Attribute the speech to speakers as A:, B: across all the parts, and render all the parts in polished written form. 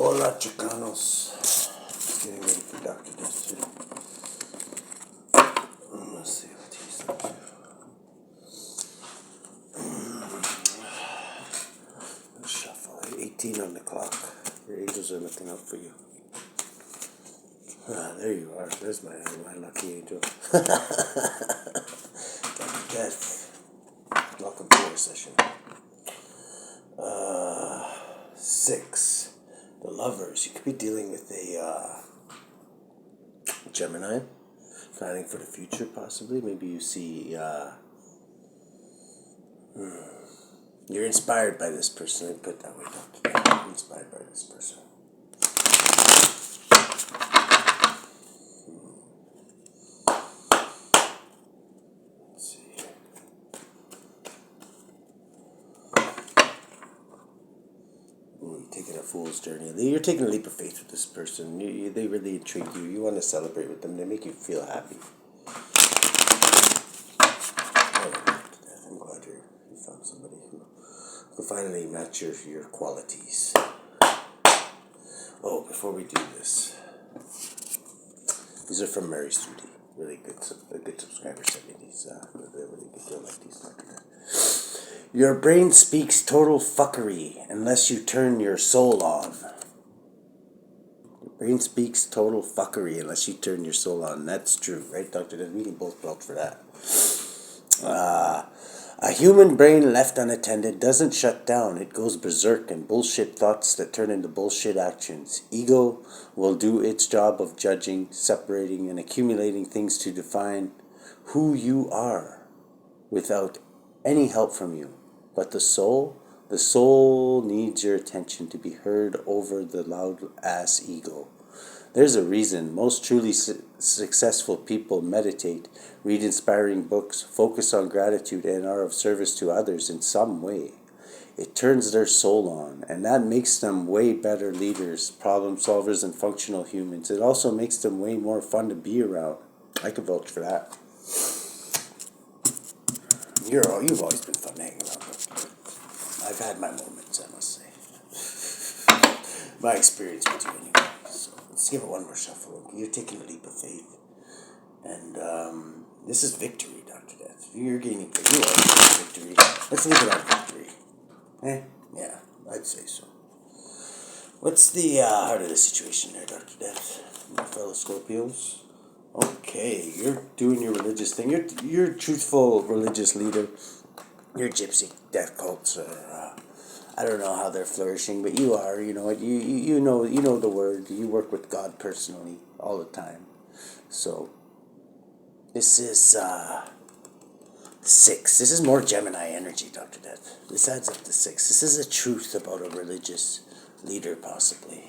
A: Hola, Chicanos. Getting ready for Dr. Death here. Let's see what he's up to. Let's shuffle. 18 on the clock. Your angels are looking out for you. Ah, there you are. There's my lucky angel. Dr. Death. Welcome to our session. 6. The lovers. You could be dealing with a Gemini, planning for the future, possibly. Maybe you see you're inspired by this person. Let me put it that way, Doctor. You're inspired by this person. Let's see here. You're taking a fool's journey. You're taking a leap of faith with this person. They really intrigue you. You want to celebrate with them. They make you feel happy. I'm glad you found somebody who will finally match your qualities. Oh, before we do this, these are from Mary Studi. Really good, a good subscriber sent me these. They're really good. They'll like these. Your brain speaks total fuckery unless you turn your soul on. Your brain speaks total fuckery unless you turn your soul on. That's true, right, Dr. Death? We can both belt for that. A human brain left unattended doesn't shut down. It goes berserk in bullshit thoughts that turn into bullshit actions. Ego will do its job of judging, separating, and accumulating things to define who you are without any help from you. But the soul needs your attention to be heard over the loud-ass ego. There's a reason most truly successful people meditate, read inspiring books, focus on gratitude, and are of service to others in some way. It turns their soul on, and that makes them way better leaders, problem solvers, and functional humans. It also makes them way more fun to be around. I could vouch for that. You've always been fun to hang around with. I've had my moments, I must say. My experience with you anyway. So let's give it one more shuffle. You're taking a leap of faith. And this is victory, Dr. Death. You're gaining victory. Let's leave it on victory. Yeah, I'd say so. What's the heart of the situation there, Dr. Death? My fellow Scorpios? Okay, you're doing your religious thing. You're a truthful religious leader. Your gypsy death cults are, I don't know how they're flourishing, but you are. You know what? You know the word. You work with God personally all the time. So this is 6. This is more Gemini energy, Dr. Death. This adds up to 6. This is a truth about a religious leader, possibly.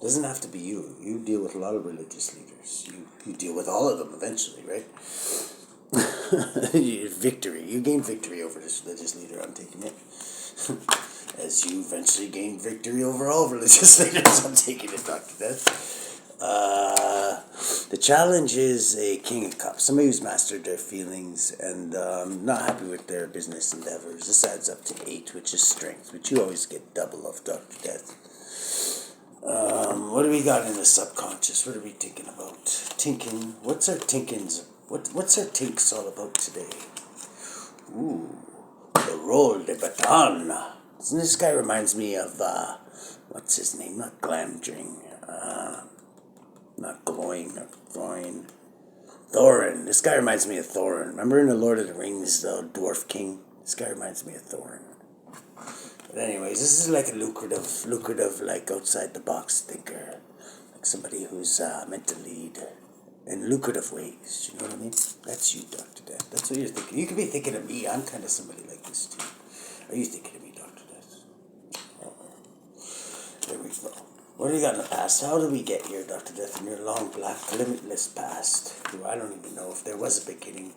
A: Doesn't have to be you. You deal with a lot of religious leaders. You deal with all of them eventually, right? Victory. You gain victory over this religious leader, I'm taking it. As you eventually gain victory over all religious leaders, I'm taking it, Dr. Death. The challenge is a King of Cups. Somebody who's mastered their feelings and not happy with their business endeavors. This adds up to 8, which is strength, which you always get double of, Dr. Death. What do we got in the subconscious? What are we thinking about? Tinking. What's our tinkins? What's our tinks all about today? Ooh, the role de baton. This guy reminds me of what's his name? Not Glamdring. Not Gloin. Not Groin. Thorin. This guy reminds me of Thorin. Remember in the Lord of the Rings, the Dwarf King? This guy reminds me of Thorin. But anyways, this is like a lucrative, like outside the box thinker, like somebody who's meant to lead in lucrative ways. You know what I mean? That's you, Dr. Death. That's what you're thinking. You could be thinking of me. I'm kind of somebody like this too. Are you thinking of me, Dr. Death? There we go. What do we got in the past? How did we get here, Dr. Death, in your long, black, limitless past? I don't even know if there was a beginning.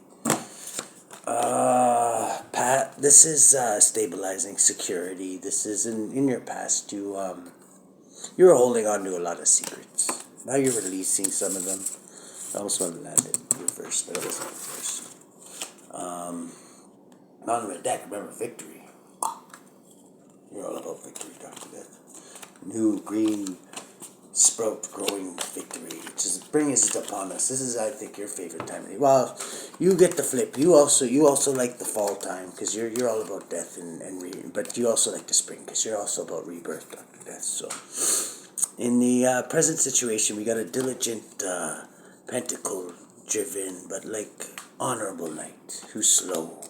A: Pat, this is stabilizing security. This is in your past. You were holding on to a lot of secrets. Now you're releasing some of them. I almost want to land it reverse, but it wasn't reverse. Bottom of the deck, remember victory. You're all about victory, Dr. Death. new green sprout growing victory, which is bringing it upon us. This is, I think, your favorite time. Well, you get the flip. You also like the fall time because you're all about death but you also like the spring because you're also about rebirth, Dr. Death. So, in the present situation, we got a diligent, pentacle-driven, but honorable knight who's slow.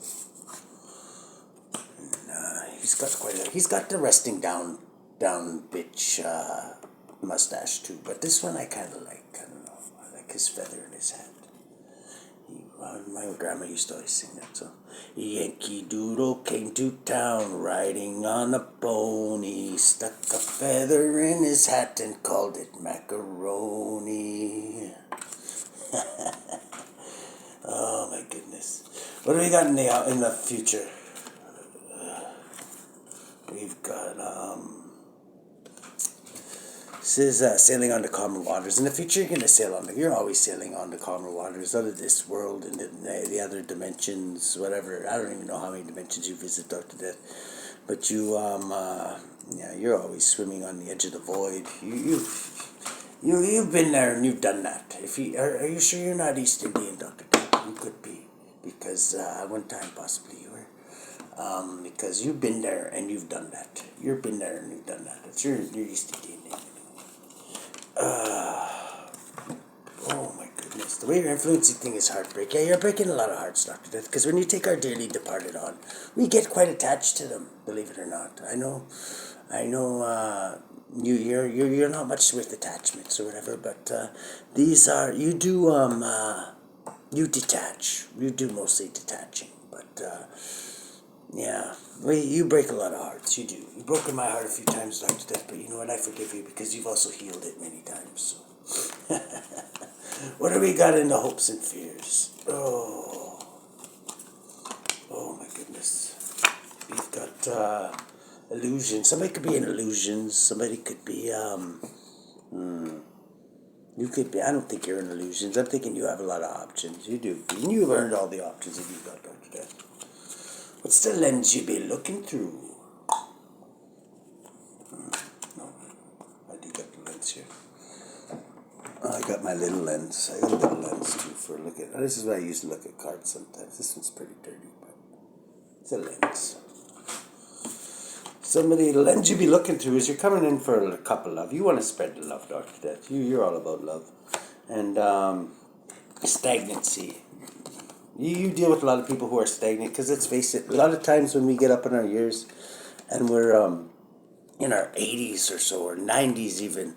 A: He's got the resting down bitch mustache too, but this one I kind of like. I don't know. I like his feather in his hat. My grandma used to always sing that song. Yankee Doodle came to town riding on a pony, stuck a feather in his hat and called it macaroni. Oh my goodness! What do we got in the future? We've got this is sailing on the calmer waters. In the future, you're always sailing on the calmer waters out of this world and the other dimensions, whatever. I don't even know how many dimensions you visit, Dr. Death. But you're always swimming on the edge of the void. You've been there and you've done that. Are you sure you're not East Indian, Dr. Death? You could be, because one time possibly you were. Because you've been there and you've done that. You've been there and you've done that. You're East Indian. Oh my goodness. The way you're influencing thing is heartbreak. Yeah, you're breaking a lot of hearts, Dr. Death, because when you take our dearly departed on, we get quite attached to them, believe it or not. I know, you're not much with attachments or whatever, but you detach. You do mostly detaching, but yeah, you break a lot of hearts. You do. You've broken my heart a few times, Dr. Death, but you know what? I forgive you because you've also healed it many times. So. What do we got in the hopes and fears? Oh my goodness. We've got illusion. Somebody could be in illusions. Somebody could be You could be. I don't think you're in illusions. I'm thinking you have a lot of options. You do. And you've earned all the options that you've got, Dr. Death. What's the lens you be looking through? No, I do got the lens here. I got my little lens. I got a little lens too for looking. This is why I used to look at cards sometimes. This one's pretty dirty, but it's a lens. The lens you be looking through is you're coming in for a cup of love. You want to spread the love, Dr. Death. You're all about love. And stagnancy. You deal with a lot of people who are stagnant because let's face it, a lot of times when we get up in our years and we're in our 80s or so or 90s even,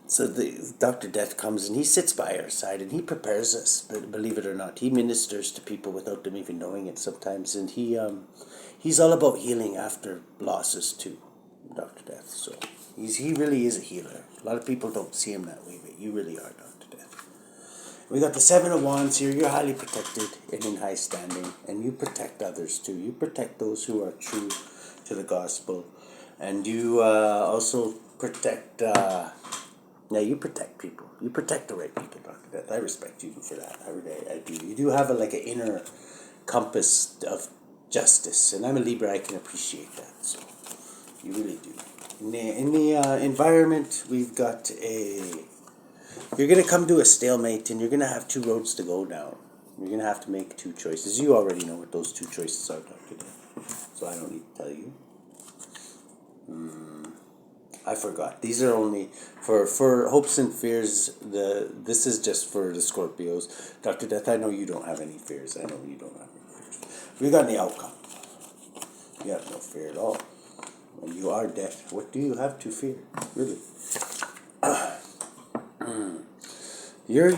A: so the Dr. Death comes and he sits by our side and he prepares us. But believe it or not, he ministers to people without them even knowing it sometimes, and he's all about healing after losses too, Dr. Death. So he really is a healer. A lot of people don't see him that way, but you really are, Dr. Death. We got the Seven of Wands here. You're highly protected and in high standing, and you protect others too. You protect those who are true to the gospel, and you also protect. You protect people. You protect the right people, Dr. Death. I respect you for that. I do. You do have an inner compass of justice, and I'm a Libra. I can appreciate that. So you really do. In the environment, we've got you're going to come to a stalemate, and you're going to have two roads to go down. You're going to have to make two choices. You already know what those two choices are, Dr. Death. So I don't need to tell you. I forgot. These are only for hopes and fears. This is just for the Scorpios. Dr. Death, I know you don't have any fears. I know you don't have any fears. We got the outcome. You have no fear at all. When you are death, what do you have to fear? Really? You're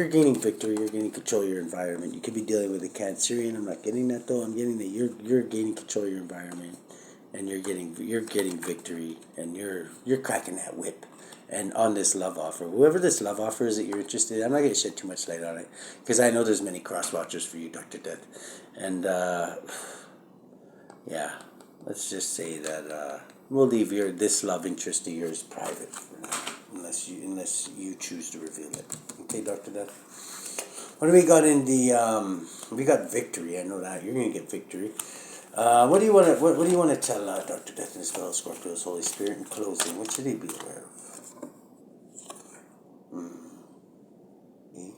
A: gaining victory. You're gaining control of your environment. You could be dealing with a Cancerian. I'm not getting that though. I'm getting that you're gaining control of your environment, and you're getting victory, and you're cracking that whip. And on this love offer, whoever this love offer is that you're interested in, I'm not going to shed too much light on it because I know there's many cross watchers for you, Dr. Death, and yeah, let's just say that we'll leave this love interest of yours private for now, unless you choose to reveal it. Okay, Dr. Death. What do we got in the we got victory. I know that you're gonna get victory. What do you want to what do you want to tell Dr. Death and his fellow Scorpios, Holy Spirit, in closing? What should he be aware of? 8,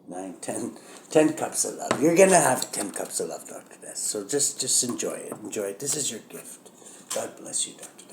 A: 9, 10, 10 cups of love. You're gonna have 10 cups of love, Dr. Death. So just enjoy it. Enjoy it. This is your gift. God bless you, Dr.